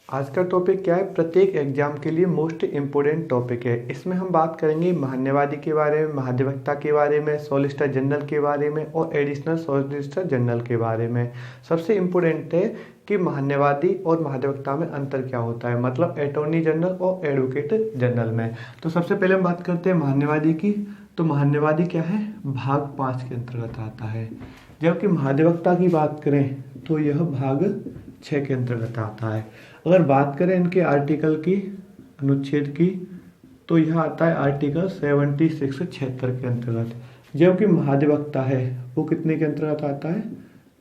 आज का टॉपिक क्या है? प्रत्येक एग्जाम के लिए मोस्ट इम्पोर्टेंट टॉपिक है। इसमें हम बात करेंगे महान्यवादी के बारे में, महाधिवक्ता के बारे में, सॉलिसिटर जनरल के बारे में और एडिशनल सॉलिसिटर जनरल के बारे में। सबसे इम्पोर्टेंट है कि महान्यवादी और महाधिवक्ता में अंतर क्या होता है, मतलब अटॉर्नी जनरल और एडवोकेट जनरल में। तो सबसे पहले हम बात करते हैं महान्यवादी की। तो महान्यवादी क्या है? भाग 5 के अंतर्गत आता है। जबकि महाधिवक्ता की बात करें तो यह भाग 6 के अंतर्गत आता है। अगर बात करें इनके आर्टिकल की, अनुच्छेद की, तो यह आता है आर्टिकल 76 76 के अंतर्गत। जबकि महाधिवक्ता है वो कितने के अंतर्गत आता है?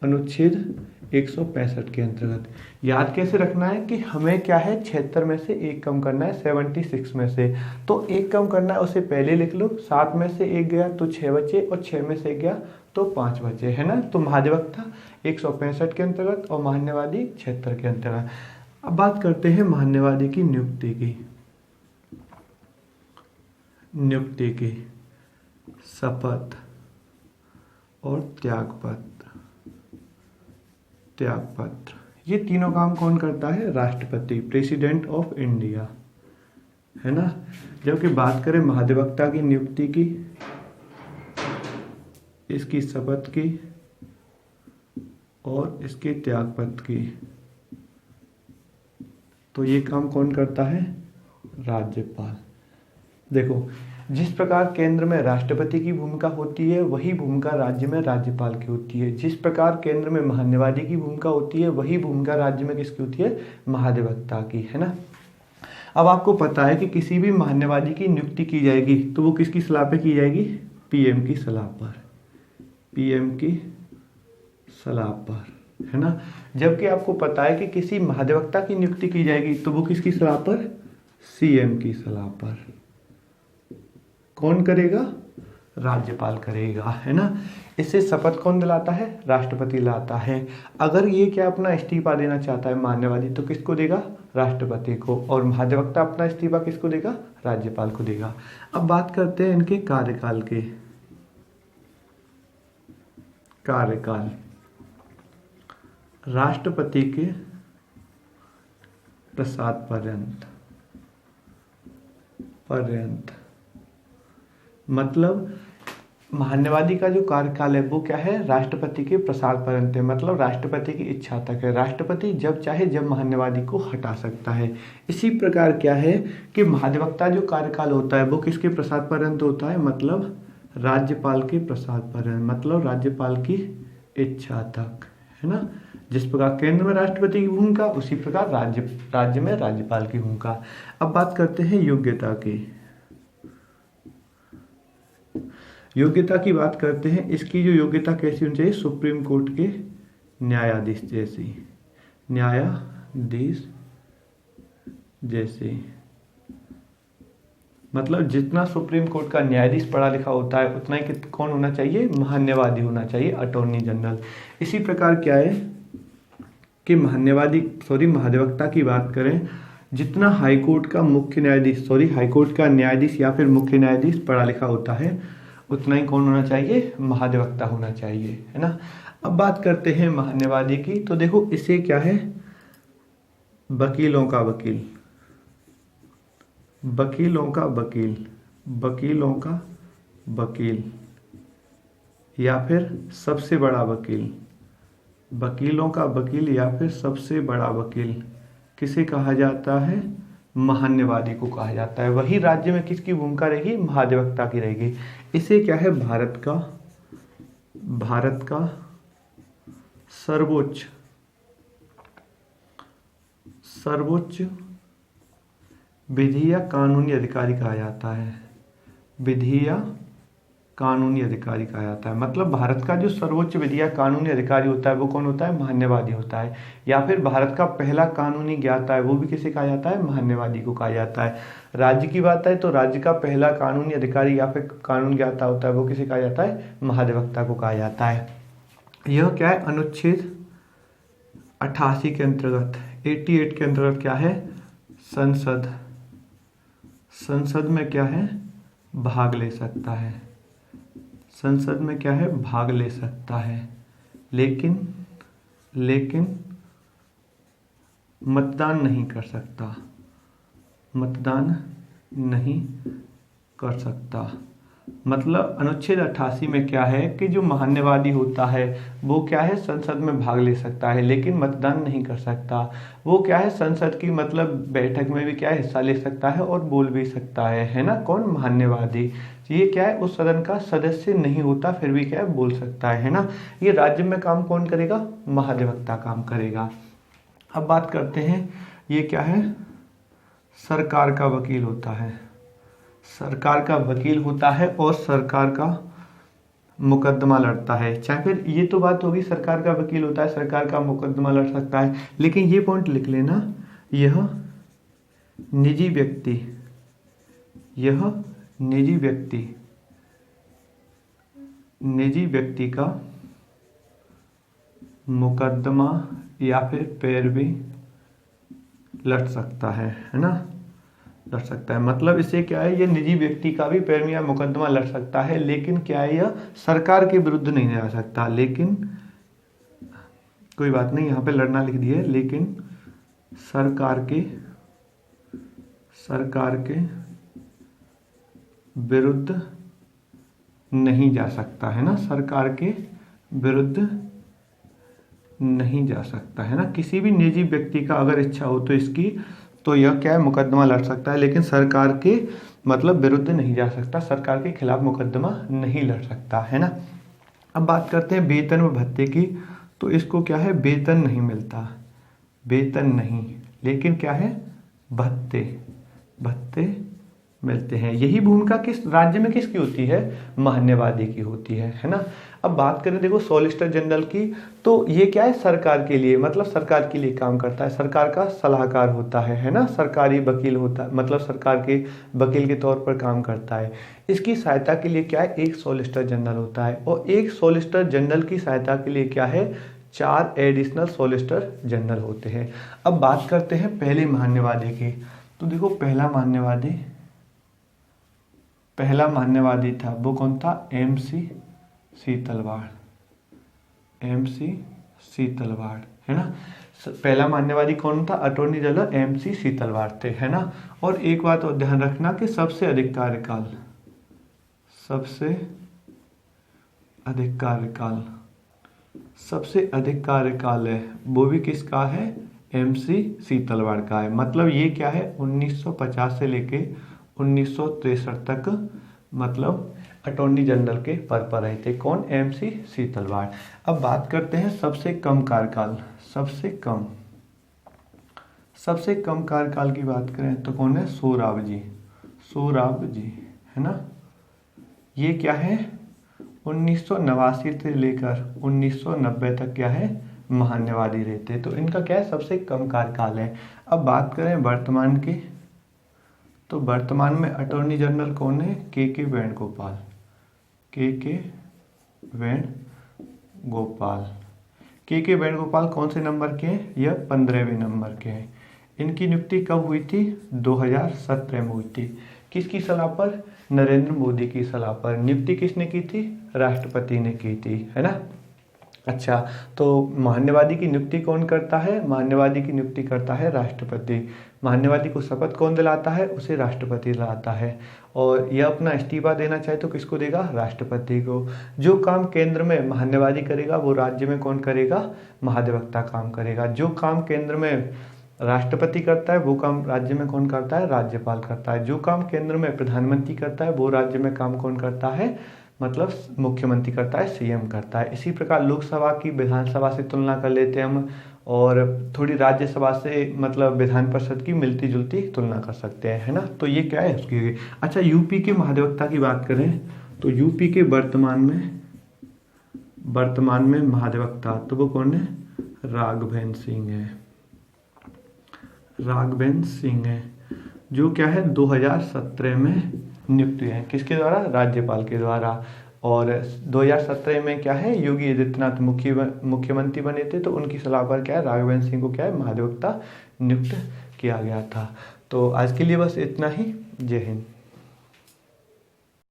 अनुच्छेद 165 के अंतर्गत। याद कैसे रखना है कि हमें क्या है, 76 में से एक कम करना है 76 में से। तो एक कम करना है, उसे पहले लिख लो। 7 में से एक गया तो 6 बचे और 6 में से एक गया तो 5 बचे, है ना। तो महाधिवक्ता 165 के अंतर्गत और महान्यवादी 76 के अंतर्गत। अब बात करते हैं महान्यवादी की नियुक्ति की। नियुक्ति की शपथ और त्यागपत्र ये तीनों काम कौन करता है? राष्ट्रपति, प्रेसिडेंट ऑफ इंडिया, है ना। जबकि बात करें महाधिवक्ता की नियुक्ति की, इसकी शपथ की और इसके त्यागपत्र की, तो ये काम कौन करता है? राज्यपाल। देखो, जिस प्रकार केंद्र में राष्ट्रपति की भूमिका होती है वही भूमिका राज्य में राज्यपाल की होती है। जिस प्रकार केंद्र में महान्यवादी की भूमिका होती है वही भूमिका राज्य में किसकी होती है? महाधिवक्ता की, है ना। अब आपको पता है कि किसी भी महान्यवादी की नियुक्ति की जाएगी तो वो किसकी सलाह पे की जाएगी? पीएम की सलाह पर, पीएम की सलाह पर, है ना। जबकि आपको पता है कि किसी महाधिवक्ता की नियुक्ति की जाएगी तो वो किसकी सलाह पर? सीएम की सलाह पर। कौन करेगा? राज्यपाल करेगा, है ना। इससे शपथ कौन दिलाता है? राष्ट्रपति लाता है। अगर ये क्या अपना इस्तीफा देना चाहता है महान्यवादी तो किसको देगा? राष्ट्रपति को। और महाधिवक्ता अपना इस्तीफा किसको देगा? राज्यपाल को देगा। अब बात करते हैं इनके कार्यकाल के। कार्यकाल राष्ट्रपति के प्रसाद पर्यंत मतलब महान्यवादी का जो कार्यकाल है वो क्या है? राष्ट्रपति के प्रसाद पर्यंत है, मतलब राष्ट्रपति की इच्छा तक है। राष्ट्रपति जब चाहे जब महान्यवादी को हटा सकता है। इसी प्रकार क्या है कि महाधिवक्ता जो कार्यकाल होता है वो किसके प्रसाद पर्यंत होता है? मतलब राज्यपाल के प्रसाद पर्यंत, मतलब राज्यपाल की इच्छा तक, है ना। जिस प्रकार केंद्र में राष्ट्रपति की भूमिका उसी प्रकार राज्य में राज्यपाल की भूमिका। अब बात करते हैं योग्यता की। योग्यता की बात करते हैं। इसकी जो योग्यता कैसी होनी चाहिए? सुप्रीम कोर्ट के न्यायाधीश जैसी। मतलब जितना सुप्रीम कोर्ट का न्यायाधीश पढ़ा लिखा होता है उतना ही कौन होना चाहिए? महान्यवादी होना चाहिए, अटॉर्नी जनरल। इसी प्रकार क्या है कि महाधिवक्ता की बात करें, जितना हाईकोर्ट का न्यायाधीश या फिर मुख्य न्यायाधीश पढ़ा लिखा होता है उतना ही कौन होना चाहिए? महाधिवक्ता होना चाहिए, है ना। अब बात करते हैं महान्यवादी की। तो देखो, इसे क्या है? वकीलों का वकील या फिर सबसे बड़ा वकील, वकीलों का वकील या फिर सबसे बड़ा वकील किसे कहा जाता है? महान्यवादी को कहा जाता है। वही राज्य में किसकी भूमिका रहेगी? महाधिवक्ता की रहेगी। इसे क्या है? भारत का सर्वोच्च विधि या कानूनी अधिकारी कहा जाता है। मतलब भारत का जो सर्वोच्च विधि या कानूनी अधिकारी होता है वो कौन होता है? महान्यवादी होता है। या फिर भारत का पहला कानूनी ज्ञाता है वो भी किसे कहा जाता है? महान्यवादी को कहा जाता है। राज्य की बात है तो राज्य का पहला कानूनी अधिकारी या फिर कानून ज्ञाता होता है वो किसे कहा जाता है? महाधिवक्ता को कहा जाता है। यह क्या है? अनुच्छेद 88 के अंतर्गत, 88 के अंतर्गत क्या है? संसद में क्या है? भाग ले सकता है। संसद में क्या है? भाग ले सकता है। लेकिन मतदान नहीं कर सकता, मतदान नहीं कर सकता। मतलब अनुच्छेद 88 में क्या है कि जो महान्यवादी होता है वो क्या है, संसद में भाग ले सकता है लेकिन मतदान नहीं कर सकता। वो क्या है, संसद की मतलब बैठक में भी क्या है, हिस्सा ले सकता है और बोल भी सकता है ना। कौन, महान्यवादी। ये क्या है, उस सदन का सदस्य नहीं होता फिर भी क्या है, बोल सकता है ना। ये राज्य में काम कौन करेगा, महाधिवक्ता काम करेगा। अब बात करते हैं, ये क्या है, सरकार का वकील होता है, सरकार का वकील होता है और सरकार का मुकदमा लड़ता है। चाहे फिर ये तो बात होगी, सरकार का वकील होता है, सरकार का मुकदमा लड़ सकता है, लेकिन ये पॉइंट लिख लेना, यह निजी व्यक्ति, यह निजी व्यक्ति, निजी व्यक्ति का मुकदमा या फिर पैरवी लड़ सकता है ना, लड़ सकता है। मतलब इससे क्या है, ये निजी व्यक्ति का भी पैरवी या मुकदमा लड़ सकता है, लेकिन क्या है, यह सरकार के विरुद्ध नहीं जा सकता। लेकिन कोई बात नहीं, यहाँ पे लड़ना लिख दिए, लेकिन सरकार के विरुद्ध नहीं जा सकता है ना, सरकार के विरुद्ध नहीं जा सकता है ना। किसी भी निजी व्यक्ति का अगर इच्छा हो तो इसकी, तो यह क्या है, मुकदमा लड़ सकता है, लेकिन सरकार के मतलब विरुद्ध नहीं जा सकता, सरकार के खिलाफ मुकदमा नहीं लड़ सकता है ना। अब बात करते हैं वेतन व भत्ते की, तो इसको क्या है, वेतन नहीं मिलता, वेतन नहीं, लेकिन क्या है, भत्ते, भत्ते मिलते हैं। यही भूमिका किस राज्य में किसकी होती है, महान्यवादी की होती है ना। अब बात करें देखो सॉलिसिटर जनरल की, तो ये क्या है, सरकार के लिए, मतलब सरकार के लिए काम करता है, सरकार का सलाहकार होता है ना, सरकारी वकील होता है, मतलब सरकार के वकील के तौर पर काम करता है। इसकी सहायता के लिए क्या है, एक सॉलिसिटर जनरल होता है, और एक सॉलिसिटर जनरल की सहायता के लिए क्या है, 4 एडिशनल सॉलिसिटर जनरल होते हैं। अब बात करते हैं पहले महान्यवादी की, तो देखो पहला महान्यवादी था वो कौन था, MC सीतलवाड़, MC सीतलवाड़ है ना। पहला मान्यवादी कौन था, अटॉर्नी जनरल MC सीतलवाड़ थे है ना। और एक बात और ध्यान रखना कि सबसे अधिक कार्यकाल, सबसे अधिक कार्यकाल है वो भी किसका है, MC सीतलवाड़ का है। मतलब ये क्या है, 1950 से लेके 1963 तक मतलब अटॉर्नी जनरल के पद पर रहे थे, कौन, MC सीतलवाड़। अब बात करते हैं सबसे कम कार्यकाल, सबसे कम कार्यकाल की बात करें तो कौन है, सोराबजी है ना। ये क्या है, 1989 से लेकर 1990 तक क्या है, महान्यवादी रहते, तो इनका क्या है, सबसे कम कार्यकाल है। अब बात करें वर्तमान की, तो वर्तमान में अटॉर्नी जनरल कौन है, के वेणुगोपाल, के वेणुगोपाल कौन से नंबर के हैं, यह 15वें नंबर के हैं। इनकी नियुक्ति कब हुई थी, 2017 में हुई थी। किसकी सलाह पर, नरेंद्र मोदी की सलाह पर। नियुक्ति किसने की थी, राष्ट्रपति ने की थी है ना। अच्छा, तो महान्यवादी की नियुक्ति कौन करता है, महान्यवादी की नियुक्ति करता है राष्ट्रपति। महान्यवादी को शपथ कौन दिलाता है, उसे राष्ट्रपति दिलाता है। और यह अपना इस्तीफा देना चाहे तो किसको देगा, राष्ट्रपति को। जो काम केंद्र में महान्यवादी करेगा वो राज्य में कौन करेगा, महाधिवक्ता काम करेगा। जो काम केंद्र में राष्ट्रपति करता है वो काम राज्य में कौन करता है, राज्यपाल करता है। जो काम केंद्र में प्रधानमंत्री करता है वो राज्य में काम कौन करता है, मतलब मुख्यमंत्री करता है, CM करता है। इसी प्रकार लोकसभा की विधानसभा से तुलना कर लेते हैं हम, और थोड़ी राज्यसभा से मतलब विधान परिषद की मिलती जुलती तुलना कर सकते हैं है ना। तो ये क्या है उसकी। अच्छा, यूपी के महाधिवक्ता की बात करें तो यूपी के वर्तमान में महाधिवक्ता तो वो कौन है, राघवेंद्र सिंह है, जो क्या है 2017 में नियुक्त हुए हैं, किसके द्वारा, राज्यपाल के द्वारा। और 2017 में क्या है, योगी आदित्यनाथ मुख्यमंत्री बने थे, तो उनकी सलाह पर क्या है, राघवेंद्र सिंह को क्या है, महाधिवक्ता नियुक्त किया गया था। तो आज के लिए बस इतना ही। जय हिंद।